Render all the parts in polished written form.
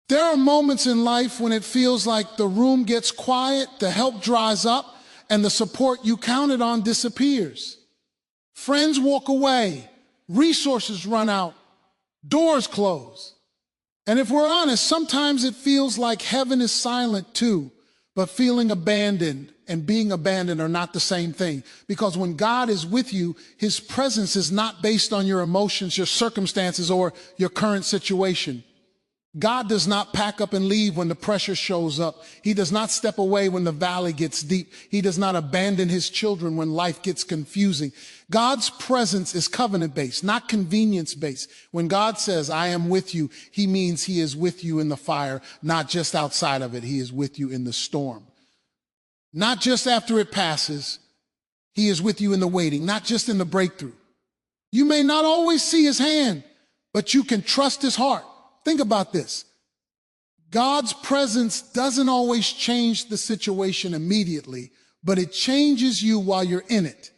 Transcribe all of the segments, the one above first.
There are moments in life when it feels like the room gets quiet, the help dries up, and the support you counted on disappears. Friends walk away, resources run out, doors close. And if we're honest, sometimes it feels like heaven is silent too, but feeling abandoned and being abandoned are not the same thing. Because when God is with you, his presence is not based on your emotions, your circumstances, or your current situation. God does not pack up and leave when the pressure shows up. He does not step away when the valley gets deep. He does not abandon his children when life gets confusing. God's presence is covenant-based, not convenience-based. When God says, I am with you, he means he is with you in the fire, not just outside of it. He is with you in the storm. Not just after it passes, he is with you in the waiting, not just in the breakthrough. You may not always see his hand, but you can trust his heart. Think about this. God's presence doesn't always change the situation immediately, but it changes you while you're in it.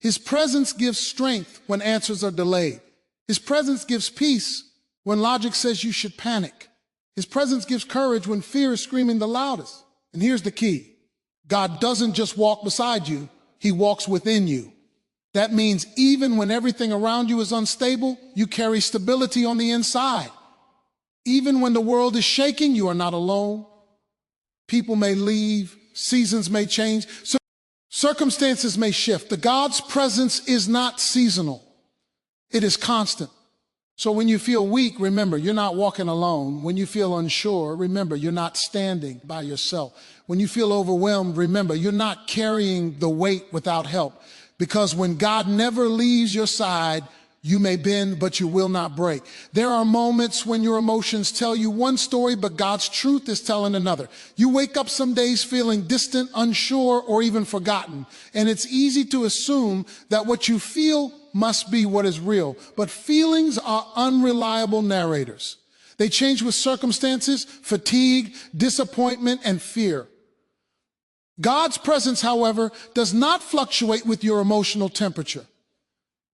His presence gives strength when answers are delayed. His presence gives peace when logic says you should panic. His presence gives courage when fear is screaming the loudest. And here's the key. God doesn't just walk beside you, he walks within you. That means even when everything around you is unstable, you carry stability on the inside. Even when the world is shaking, you are not alone. People may leave, seasons may change, circumstances may shift. The God's presence is not seasonal. It is constant. So when you feel weak, remember, you're not walking alone. When you feel unsure, remember, you're not standing by yourself. When you feel overwhelmed, remember, you're not carrying the weight without help. Because when God never leaves your side, you may bend, but you will not break. There are moments when your emotions tell you one story, but God's truth is telling another. You wake up some days feeling distant, unsure, or even forgotten. And it's easy to assume that what you feel must be what is real. But feelings are unreliable narrators. They change with circumstances, fatigue, disappointment, and fear. God's presence, however, does not fluctuate with your emotional temperature.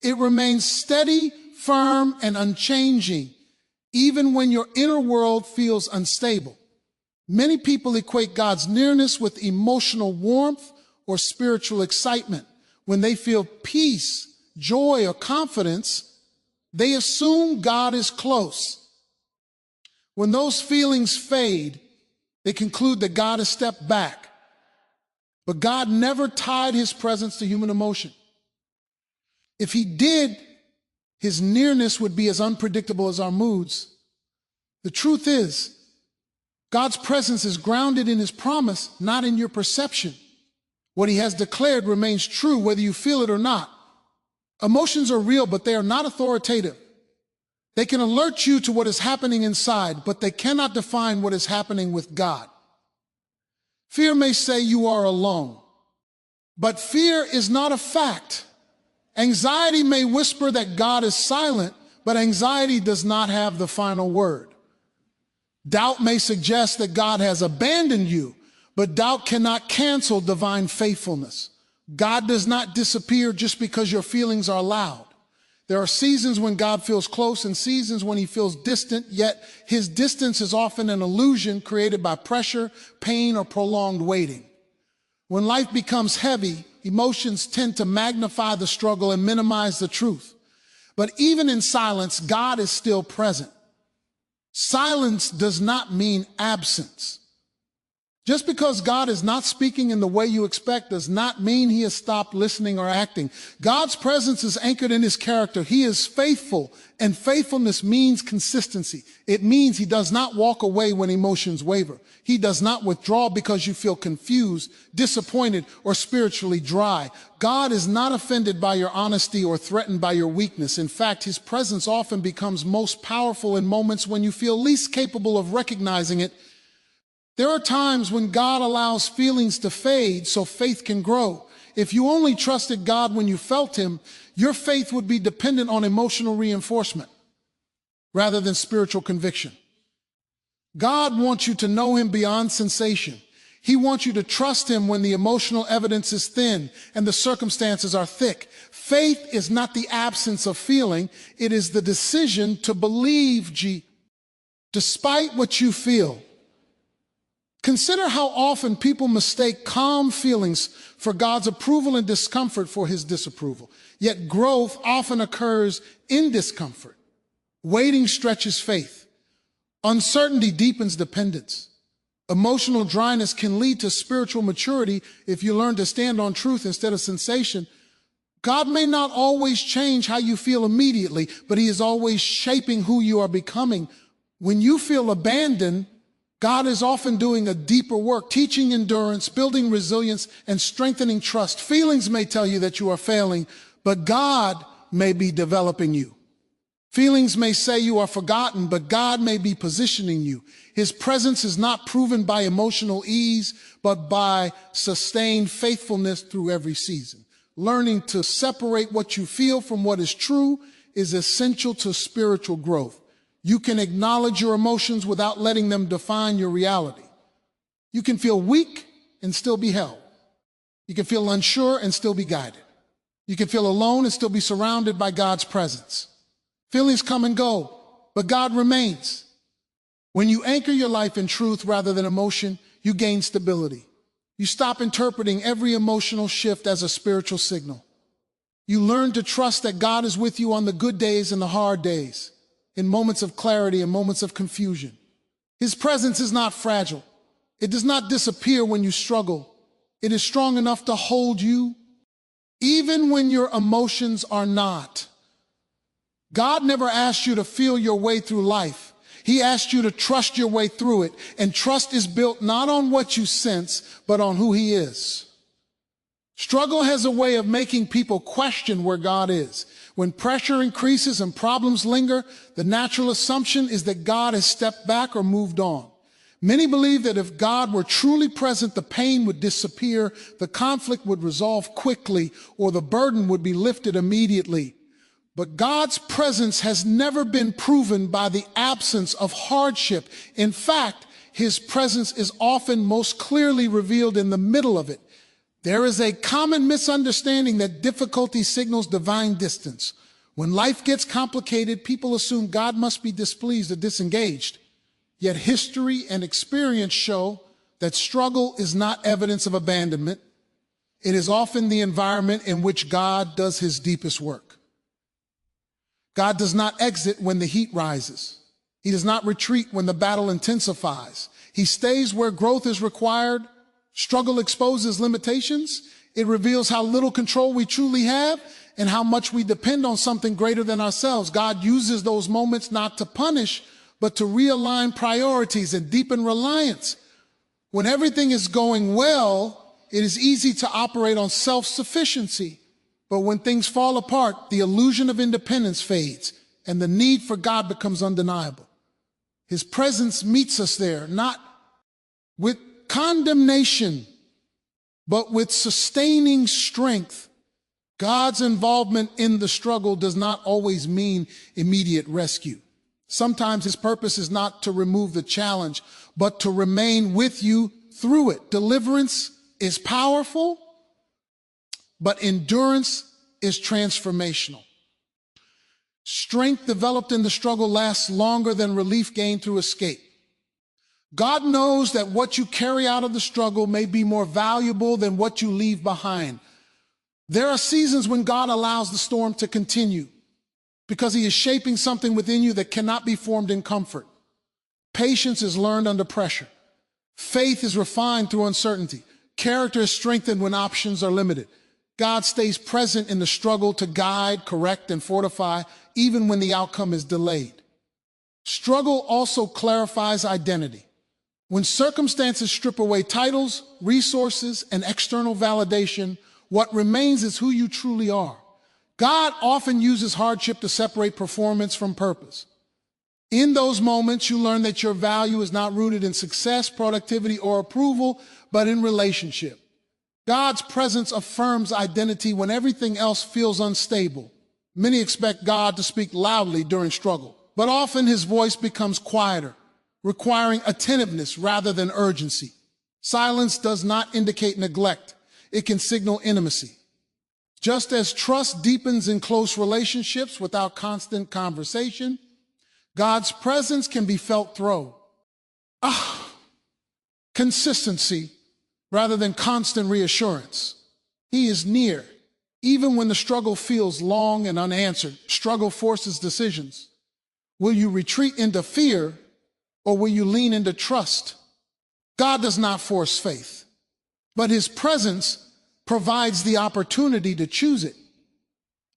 It remains steady, firm, and unchanging, even when your inner world feels unstable. Many people equate God's nearness with emotional warmth or spiritual excitement. When they feel peace, joy, or confidence, they assume God is close. When those feelings fade, they conclude that God has stepped back. But God never tied his presence to human emotion. If he did, his nearness would be as unpredictable as our moods. The truth is, God's presence is grounded in his promise, not in your perception. What he has declared remains true whether you feel it or not. Emotions are real, but they are not authoritative. They can alert you to what is happening inside, but they cannot define what is happening with God. Fear may say you are alone, but fear is not a fact. Anxiety may whisper that God is silent, but anxiety does not have the final word. Doubt may suggest that God has abandoned you, but doubt cannot cancel divine faithfulness. God does not disappear just because your feelings are loud. There are seasons when God feels close and seasons when he feels distant, yet his distance is often an illusion created by pressure, pain, or prolonged waiting. When life becomes heavy, emotions tend to magnify the struggle and minimize the truth. But even in silence, God is still present. Silence does not mean absence. Just because God is not speaking in the way you expect does not mean he has stopped listening or acting. God's presence is anchored in his character. He is faithful, and faithfulness means consistency. It means he does not walk away when emotions waver. He does not withdraw because you feel confused, disappointed, or spiritually dry. God is not offended by your honesty or threatened by your weakness. In fact, his presence often becomes most powerful in moments when you feel least capable of recognizing it. There are times when God allows feelings to fade so faith can grow. If you only trusted God when you felt him, your faith would be dependent on emotional reinforcement rather than spiritual conviction. God wants you to know him beyond sensation. He wants you to trust him when the emotional evidence is thin and the circumstances are thick. Faith is not the absence of feeling. It is the decision to believe Despite what you feel, consider how often people mistake calm feelings for God's approval and discomfort for his disapproval. Yet growth often occurs in discomfort. Waiting stretches faith. Uncertainty deepens dependence. Emotional dryness can lead to spiritual maturity if you learn to stand on truth instead of sensation. God may not always change how you feel immediately, but he is always shaping who you are becoming. When you feel abandoned, God is often doing a deeper work, teaching endurance, building resilience, and strengthening trust. Feelings may tell you that you are failing, but God may be developing you. Feelings may say you are forgotten, but God may be positioning you. His presence is not proven by emotional ease, but by sustained faithfulness through every season. Learning to separate what you feel from what is true is essential to spiritual growth. You can acknowledge your emotions without letting them define your reality. You can feel weak and still be held. You can feel unsure and still be guided. You can feel alone and still be surrounded by God's presence. Feelings come and go, but God remains. When you anchor your life in truth rather than emotion, you gain stability. You stop interpreting every emotional shift as a spiritual signal. You learn to trust that God is with you on the good days and the hard days, in moments of clarity and moments of confusion. His presence is not fragile. It does not disappear when you struggle. It is strong enough to hold you, even when your emotions are not. God never asked you to feel your way through life. He asked you to trust your way through it. And trust is built not on what you sense, but on who he is. Struggle has a way of making people question where God is. When pressure increases and problems linger, the natural assumption is that God has stepped back or moved on. Many believe that if God were truly present, the pain would disappear, the conflict would resolve quickly, or the burden would be lifted immediately. But God's presence has never been proven by the absence of hardship. In fact, his presence is often most clearly revealed in the middle of it. There is a common misunderstanding that difficulty signals divine distance. When life gets complicated, people assume God must be displeased or disengaged. Yet history and experience show that struggle is not evidence of abandonment. It is often the environment in which God does his deepest work. God does not exit when the heat rises. He does not retreat when the battle intensifies. He stays where growth is required. Struggle exposes limitations. It reveals how little control we truly have and how much we depend on something greater than ourselves. God uses those moments not to punish, but to realign priorities and deepen reliance. When everything is going well, it is easy to operate on self-sufficiency. But when things fall apart, the illusion of independence fades and the need for God becomes undeniable. His presence meets us there, not with condemnation, but with sustaining strength. God's involvement in the struggle does not always mean immediate rescue. Sometimes his purpose is not to remove the challenge, but to remain with you through it. Deliverance is powerful, but endurance is transformational. Strength developed in the struggle lasts longer than relief gained through escape. God knows that what you carry out of the struggle may be more valuable than what you leave behind. There are seasons when God allows the storm to continue because he is shaping something within you that cannot be formed in comfort. Patience is learned under pressure. Faith is refined through uncertainty. Character is strengthened when options are limited. God stays present in the struggle to guide, correct, and fortify, even when the outcome is delayed. Struggle also clarifies identity. When circumstances strip away titles, resources, and external validation, what remains is who you truly are. God often uses hardship to separate performance from purpose. In those moments, you learn that your value is not rooted in success, productivity, or approval, but in relationship. God's presence affirms identity when everything else feels unstable. Many expect God to speak loudly during struggle, but often his voice becomes quieter, requiring attentiveness rather than urgency. Silence does not indicate neglect. It can signal intimacy. Just as trust deepens in close relationships without constant conversation, God's presence can be felt through consistency rather than constant reassurance. He is near, even when the struggle feels long and unanswered. Struggle forces decisions. Will you retreat into fear, or will you lean into trust? God does not force faith, but his presence provides the opportunity to choose it.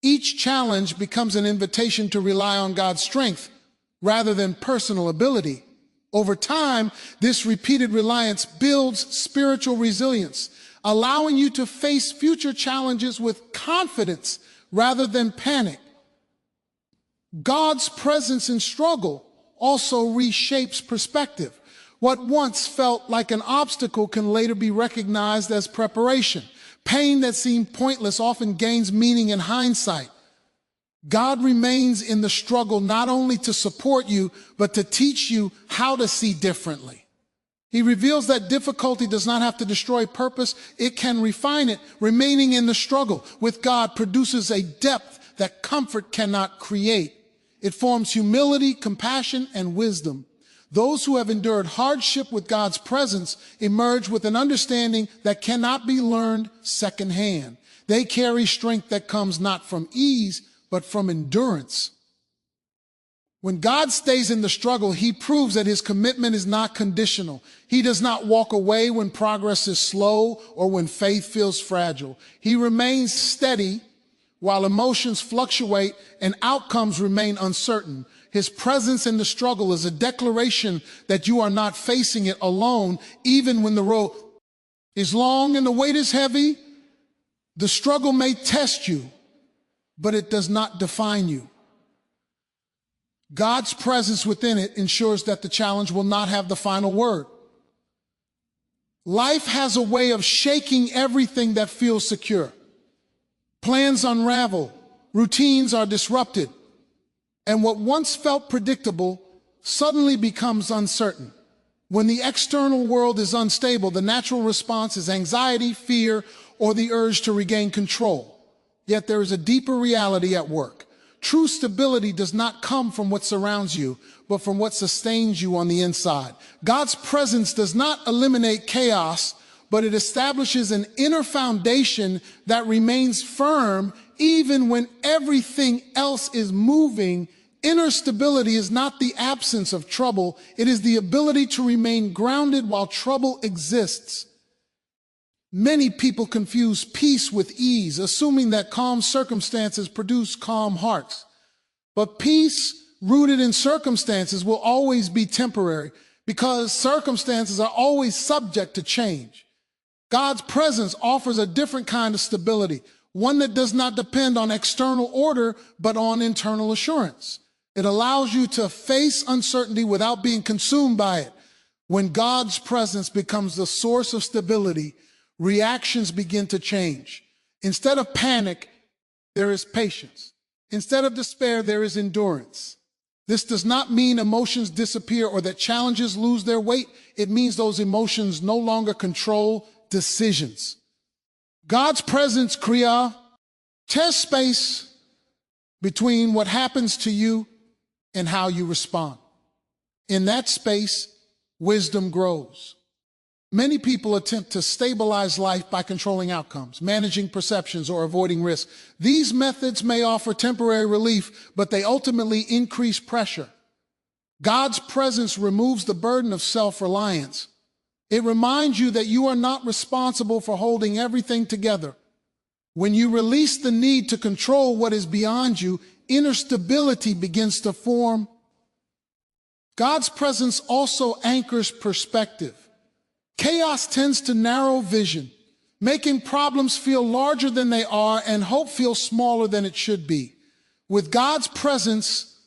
Each challenge becomes an invitation to rely on God's strength rather than personal ability. Over time, this repeated reliance builds spiritual resilience, allowing you to face future challenges with confidence rather than panic. God's presence in struggle also reshapes perspective. What once felt like an obstacle can later be recognized as preparation. Pain that seemed pointless often gains meaning in hindsight. God remains in the struggle not only to support you, but to teach you how to see differently. He reveals that difficulty does not have to destroy purpose, it can refine it. Remaining in the struggle with God produces a depth that comfort cannot create. It forms humility, compassion, and wisdom. Those who have endured hardship with God's presence emerge with an understanding that cannot be learned secondhand. They carry strength that comes not from ease, but from endurance. When God stays in the struggle, he proves that his commitment is not conditional. He does not walk away when progress is slow or when faith feels fragile. He remains steady while emotions fluctuate and outcomes remain uncertain. His presence in the struggle is a declaration that you are not facing it alone, even when the road is long and the weight is heavy. The struggle may test you, but it does not define you. God's presence within it ensures that the challenge will not have the final word. Life has a way of shaking everything that feels secure. Plans unravel, routines are disrupted, and what once felt predictable suddenly becomes uncertain. When the external world is unstable, the natural response is anxiety, fear, or the urge to regain control. Yet there is a deeper reality at work. True stability does not come from what surrounds you, but from what sustains you on the inside. God's presence does not eliminate chaos, but it establishes an inner foundation that remains firm even when everything else is moving. Inner stability is not the absence of trouble. It is the ability to remain grounded while trouble exists. Many people confuse peace with ease, assuming that calm circumstances produce calm hearts. But peace rooted in circumstances will always be temporary because circumstances are always subject to change. God's presence offers a different kind of stability, one that does not depend on external order, but on internal assurance. It allows you to face uncertainty without being consumed by it. When God's presence becomes the source of stability, reactions begin to change. Instead of panic, there is patience. Instead of despair, there is endurance. This does not mean emotions disappear or that challenges lose their weight. It means those emotions no longer control decisions. God's presence, Kriya, tests space between what happens to you and how you respond. In that space, wisdom grows. Many people attempt to stabilize life by controlling outcomes, managing perceptions, or avoiding risk. These methods may offer temporary relief, but they ultimately increase pressure. God's presence removes the burden of self-reliance. It reminds you that you are not responsible for holding everything together. When you release the need to control what is beyond you, inner stability begins to form. God's presence also anchors perspective. Chaos tends to narrow vision, making problems feel larger than they are and hope feel smaller than it should be. With God's presence,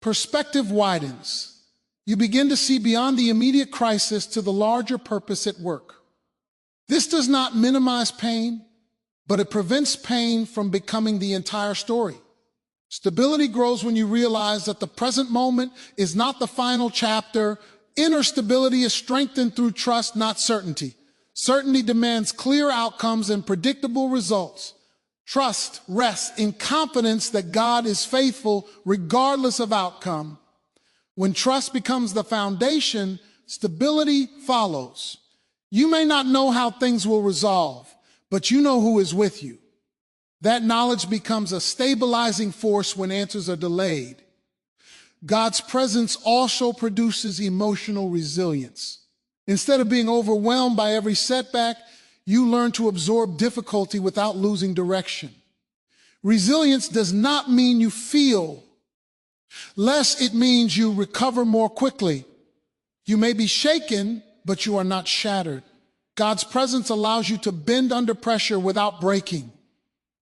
perspective widens. You begin to see beyond the immediate crisis to the larger purpose at work. This does not minimize pain, but it prevents pain from becoming the entire story. Stability grows when you realize that the present moment is not the final chapter. Inner stability is strengthened through trust, not certainty. Certainty demands clear outcomes and predictable results. Trust rests in confidence that God is faithful regardless of outcome. When trust becomes the foundation, stability follows. You may not know how things will resolve, but you know who is with you. That knowledge becomes a stabilizing force when answers are delayed. God's presence also produces emotional resilience. Instead of being overwhelmed by every setback, you learn to absorb difficulty without losing direction. Resilience does not mean you feel less, it means you recover more quickly. You may be shaken, but you are not shattered. God's presence allows you to bend under pressure without breaking.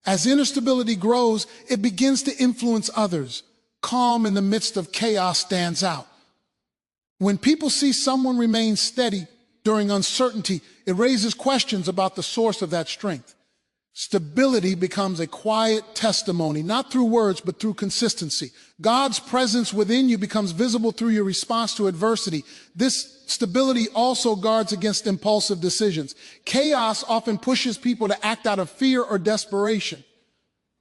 As inner stability grows, it begins to influence others. Calm in the midst of chaos stands out. When people see someone remain steady during uncertainty, it raises questions about the source of that strength. Stability becomes a quiet testimony, not through words, but through consistency. God's presence within you becomes visible through your response to adversity. This stability also guards against impulsive decisions. Chaos often pushes people to act out of fear or desperation.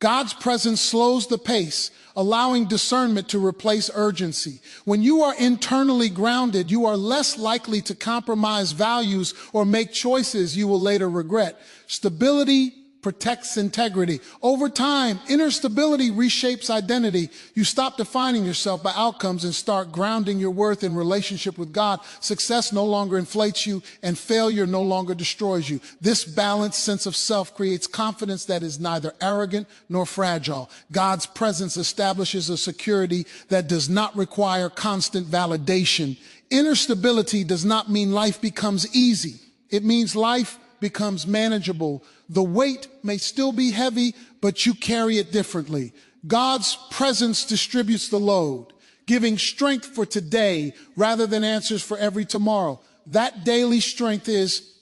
God's presence slows the pace, allowing discernment to replace urgency. When you are internally grounded, you are less likely to compromise values or make choices you will later regret. Stability protects integrity. Over time, inner stability reshapes identity. You stop defining yourself by outcomes and start grounding your worth in relationship with God. Success no longer inflates you, and failure no longer destroys you. This balanced sense of self creates confidence that is neither arrogant nor fragile. God's presence establishes a security that does not require constant validation. Inner stability does not mean life becomes easy. It means life becomes manageable. The weight may still be heavy, but you carry it differently. God's presence distributes the load, giving strength for today rather than answers for every tomorrow. That daily strength is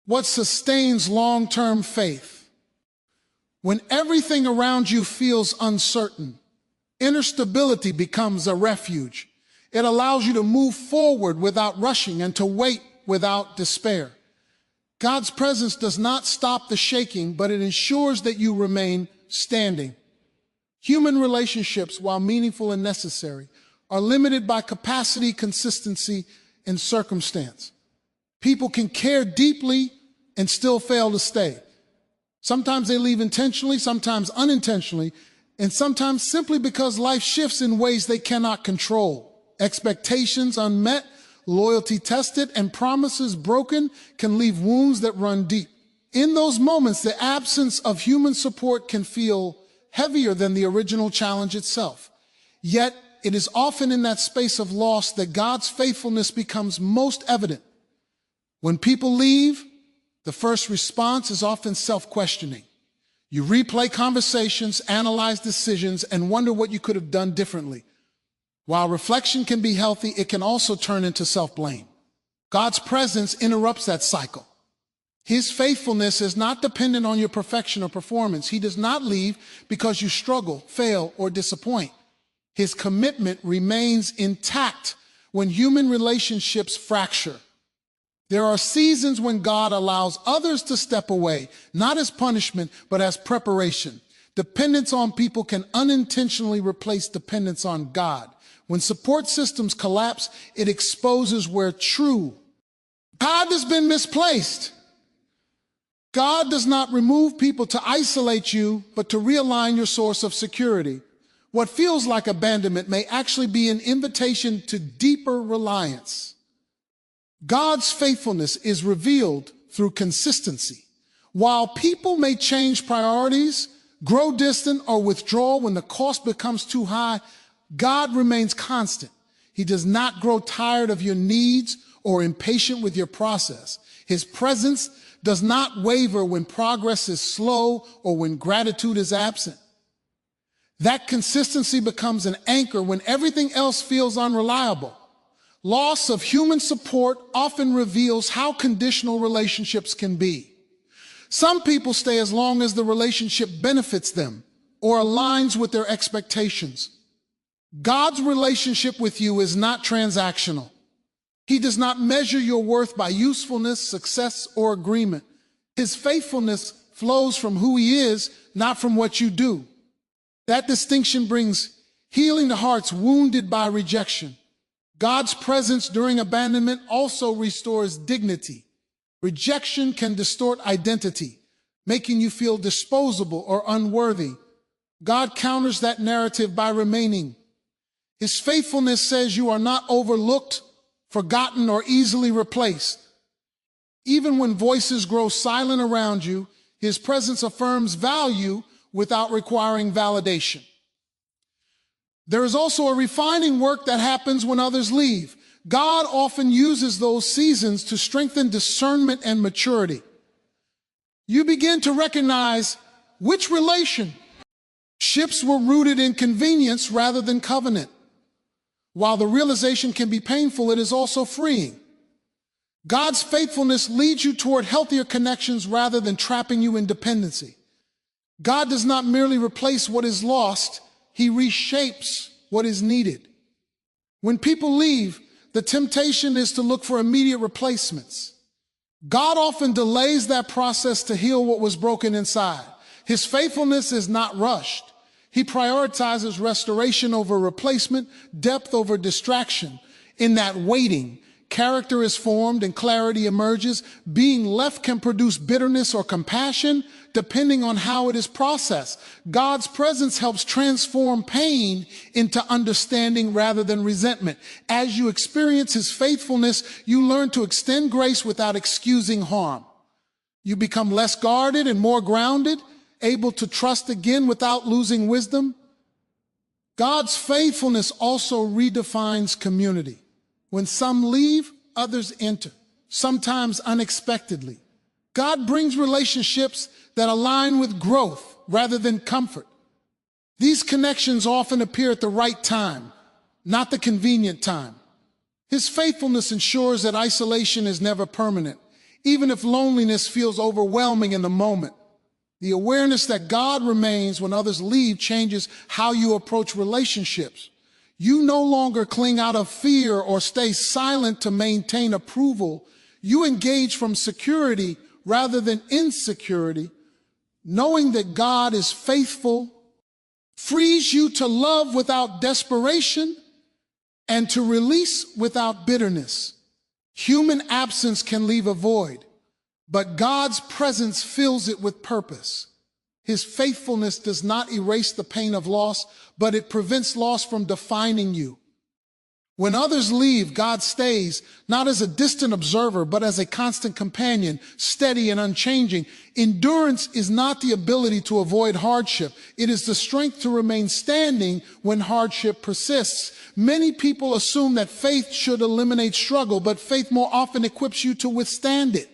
what sustains long-term faith. When everything around you feels uncertain, inner stability becomes a refuge. It allows you to move forward without rushing and to wait without despair. God's presence does not stop the shaking, but it ensures that you remain standing. Human relationships, while meaningful and necessary, are limited by capacity, consistency, and circumstance. People can care deeply and still fail to stay. Sometimes they leave intentionally, sometimes unintentionally, and sometimes simply because life shifts in ways they cannot control. Expectations unmet, loyalty tested, and promises broken can leave wounds that run deep. In those moments, the absence of human support can feel heavier than the original challenge itself. Yet, it is often in that space of loss that God's faithfulness becomes most evident. When people leave, the first response is often self-questioning. You replay conversations, analyze decisions, and wonder what you could have done differently. While reflection can be healthy, it can also turn into self-blame. God's presence interrupts that cycle. His faithfulness is not dependent on your perfection or performance. He does not leave because you struggle, fail, or disappoint. His commitment remains intact when human relationships fracture. There are seasons when God allows others to step away, not as punishment, but as preparation. Dependence on people can unintentionally replace dependence on God. When support systems collapse, it exposes where true God has been misplaced. God does not remove people to isolate you, but to realign your source of security. What feels like abandonment may actually be an invitation to deeper reliance. God's faithfulness is revealed through consistency. While people may change priorities, grow distant, or withdraw when the cost becomes too high, God remains constant. He does not grow tired of your needs or impatient with your process. His presence does not waver when progress is slow or when gratitude is absent. That consistency becomes an anchor when everything else feels unreliable. Loss of human support often reveals how conditional relationships can be. Some people stay as long as the relationship benefits them or aligns with their expectations. God's relationship with you is not transactional. He does not measure your worth by usefulness, success, or agreement. His faithfulness flows from who he is, not from what you do. That distinction brings healing to hearts wounded by rejection. God's presence during abandonment also restores dignity. Rejection can distort identity, making you feel disposable or unworthy. God counters that narrative by remaining. His faithfulness says you are not overlooked, forgotten, or easily replaced. Even when voices grow silent around you, His presence affirms value without requiring validation. There is also a refining work that happens when others leave. God often uses those seasons to strengthen discernment and maturity. You begin to recognize which relationships were rooted in convenience rather than covenant. While the realization can be painful, it is also freeing. God's faithfulness leads you toward healthier connections rather than trapping you in dependency. God does not merely replace what is lost, He reshapes what is needed. When people leave, the temptation is to look for immediate replacements. God often delays that process to heal what was broken inside. His faithfulness is not rushed. He prioritizes restoration over replacement, depth over distraction. In that waiting, character is formed and clarity emerges. Being left can produce bitterness or compassion, depending on how it is processed. God's presence helps transform pain into understanding rather than resentment. As you experience His faithfulness, you learn to extend grace without excusing harm. You become less guarded and more grounded, able to trust again without losing wisdom. God's faithfulness also redefines community. When some leave, others enter, sometimes unexpectedly. God brings relationships that align with growth rather than comfort. These connections often appear at the right time, not the convenient time. His faithfulness ensures that isolation is never permanent, even if loneliness feels overwhelming in the moment. The awareness that God remains when others leave changes how you approach relationships. You no longer cling out of fear or stay silent to maintain approval. You engage from security rather than insecurity. Knowing that God is faithful frees you to love without desperation and to release without bitterness. Human absence can leave a void, but God's presence fills it with purpose. His faithfulness does not erase the pain of loss, but it prevents loss from defining you. When others leave, God stays, not as a distant observer, but as a constant companion, steady and unchanging. Endurance is not the ability to avoid hardship. It is the strength to remain standing when hardship persists. Many people assume that faith should eliminate struggle, but faith more often equips you to withstand it.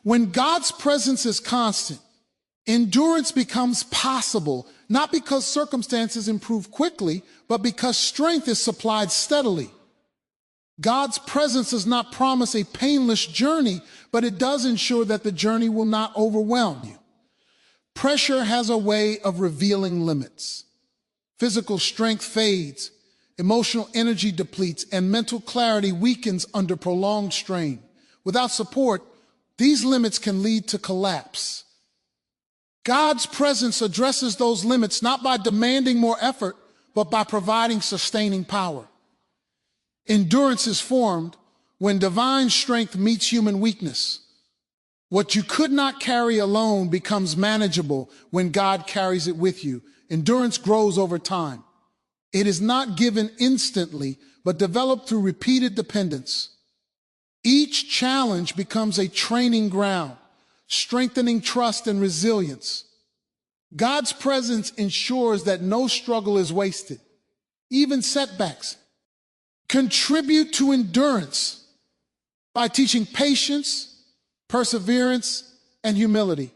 When God's presence is constant, endurance becomes possible, not because circumstances improve quickly, but because strength is supplied steadily. God's presence does not promise a painless journey, but it does ensure that the journey will not overwhelm you. Pressure has a way of revealing limits. Physical strength fades, emotional energy depletes, and mental clarity weakens under prolonged strain. Without support, these limits can lead to collapse. God's presence addresses those limits not by demanding more effort, but by providing sustaining power. Endurance is formed when divine strength meets human weakness. What you could not carry alone becomes manageable when God carries it with you. Endurance grows over time. It is not given instantly, but developed through repeated dependence. Each challenge becomes a training ground, strengthening trust and resilience. God's presence ensures that no struggle is wasted. Even setbacks contribute to endurance by teaching patience, perseverance, and humility.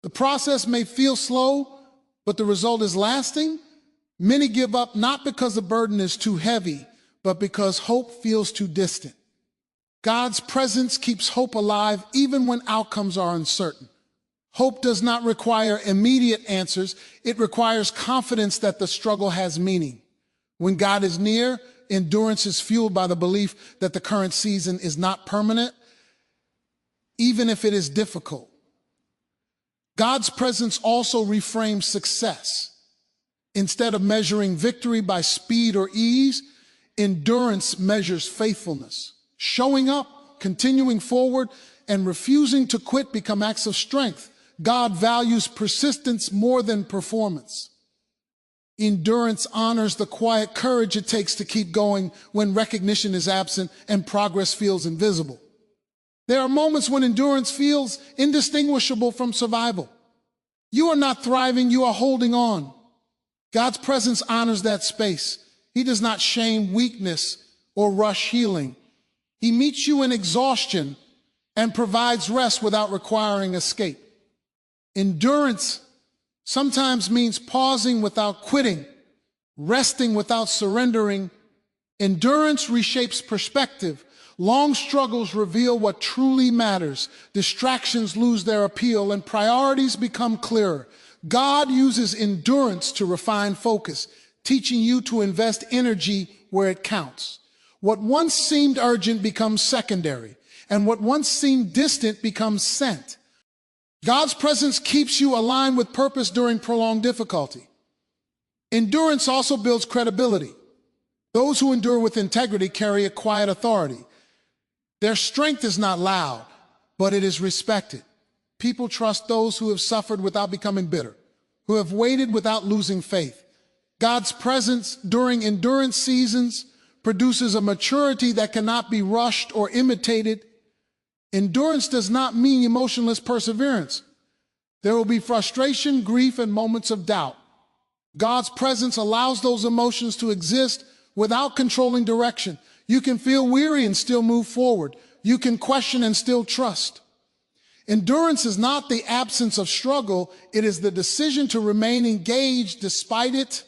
The process may feel slow, but the result is lasting. Many give up not because the burden is too heavy, but because hope feels too distant. God's presence keeps hope alive even when outcomes are uncertain. Hope does not require immediate answers. It requires confidence that the struggle has meaning. When God is near, endurance is fueled by the belief that the current season is not permanent, even if it is difficult. God's presence also reframes success. Instead of measuring victory by speed or ease, Endurance measures faithfulness. Showing up, continuing forward, and refusing to quit become acts of strength. God values persistence more than performance. Endurance honors the quiet courage it takes to keep going when recognition is absent and progress feels invisible. There are moments when endurance feels indistinguishable from survival. You are not thriving, you are holding on. God's presence honors that space. He does not shame weakness or rush healing. He meets you in exhaustion and provides rest without requiring escape. Endurance sometimes means pausing without quitting, resting without surrendering. Endurance reshapes perspective. Long struggles reveal what truly matters. Distractions lose their appeal and priorities become clearer. God uses endurance to refine focus, teaching you to invest energy where it counts. What once seemed urgent becomes secondary, and what once seemed distant becomes sent. God's presence keeps you aligned with purpose during prolonged difficulty. Endurance also builds credibility. Those who endure with integrity carry a quiet authority. Their strength is not loud, but it is respected. People trust those who have suffered without becoming bitter, who have waited without losing faith. God's presence during endurance seasons produces a maturity that cannot be rushed or imitated. Endurance does not mean emotionless perseverance. There will be frustration, grief, and moments of doubt. God's presence allows those emotions to exist without controlling direction. You can feel weary and still move forward. You can question and still trust. Endurance is not the absence of struggle. It is the decision to remain engaged despite it.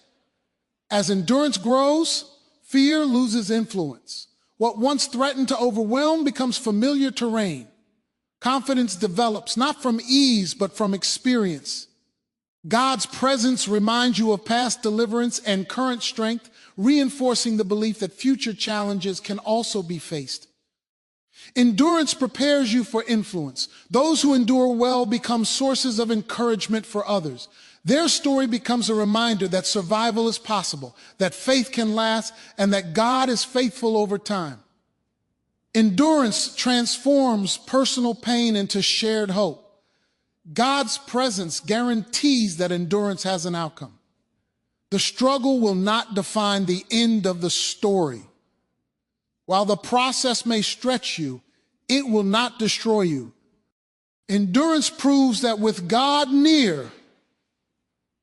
As endurance grows, fear loses influence. What once threatened to overwhelm becomes familiar terrain. Confidence develops not from ease, but from experience. God's presence reminds you of past deliverance and current strength, reinforcing the belief that future challenges can also be faced. Endurance prepares you for influence. Those who endure well become sources of encouragement for others. Their story becomes a reminder that survival is possible, that faith can last, and that God is faithful over time. Endurance transforms personal pain into shared hope. God's presence guarantees that endurance has an outcome. The struggle will not define the end of the story. While the process may stretch you, it will not destroy you. Endurance proves that with God near,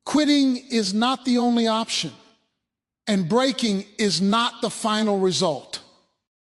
quitting is not the only option, and breaking is not the final result.